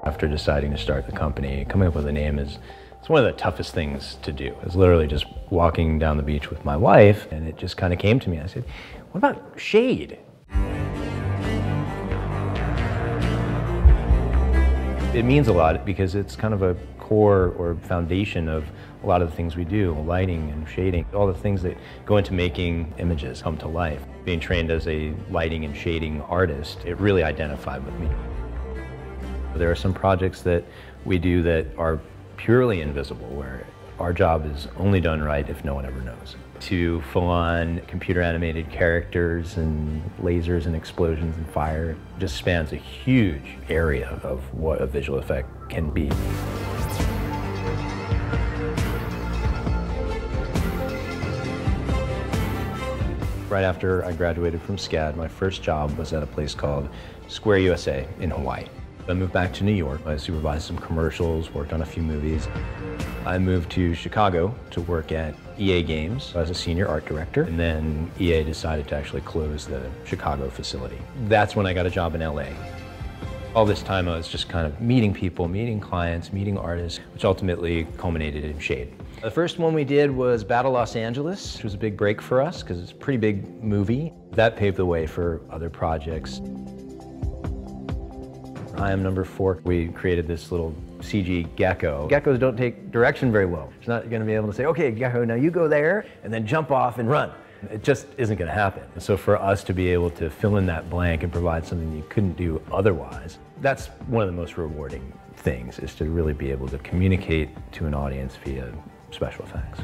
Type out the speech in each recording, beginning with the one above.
After deciding to start the company, coming up with a name it's one of the toughest things to do. It's literally just walking down the beach with my wife, and it just kind of came to me. I said, what about Shade? It means a lot because it's kind of a core or foundation of a lot of the things we do, lighting and shading, all the things that go into making images come to life. Being trained as a lighting and shading artist, it really identified with me. There are some projects that we do that are purely invisible, where our job is only done right if no one ever knows. To full-on computer animated characters and lasers and explosions and fire just spans a huge area of what a visual effect can be. Right after I graduated from SCAD, my first job was at a place called Square USA in Hawaii. I moved back to New York. I supervised some commercials, worked on a few movies. I moved to Chicago to work at EA Games as a senior art director, and then EA decided to actually close the Chicago facility. That's when I got a job in LA. All this time I was just kind of meeting people, meeting clients, meeting artists, which ultimately culminated in Shade. The first one we did was Battle Los Angeles, which was a big break for us because it's a pretty big movie. That paved the way for other projects. I Am Number 4, we created this little CG gecko. Geckos don't take direction very well. It's not going to be able to say, okay, gecko, now you go there, and then jump off and run. It just isn't going to happen. So for us to be able to fill in that blank and provide something you couldn't do otherwise, that's one of the most rewarding things, is to really be able to communicate to an audience via special effects.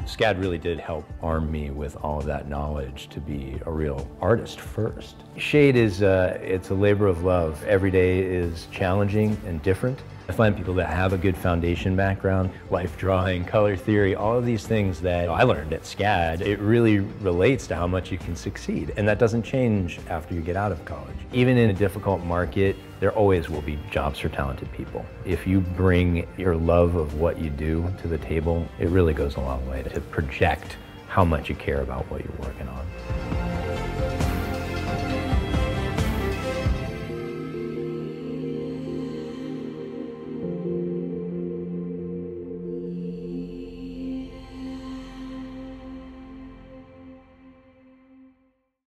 SCAD really did help arm me with all of that knowledge to be a real artist first. Shade is, it's a labor of love. Every day is challenging and different. I find people that have a good foundation background, life drawing, color theory, all of these things that I learned at SCAD, it really relates to how much you can succeed. And that doesn't change after you get out of college. Even in a difficult market, there always will be jobs for talented people. If you bring your love of what you do to the table, it really goes a long way to project how much you care about what you're working on.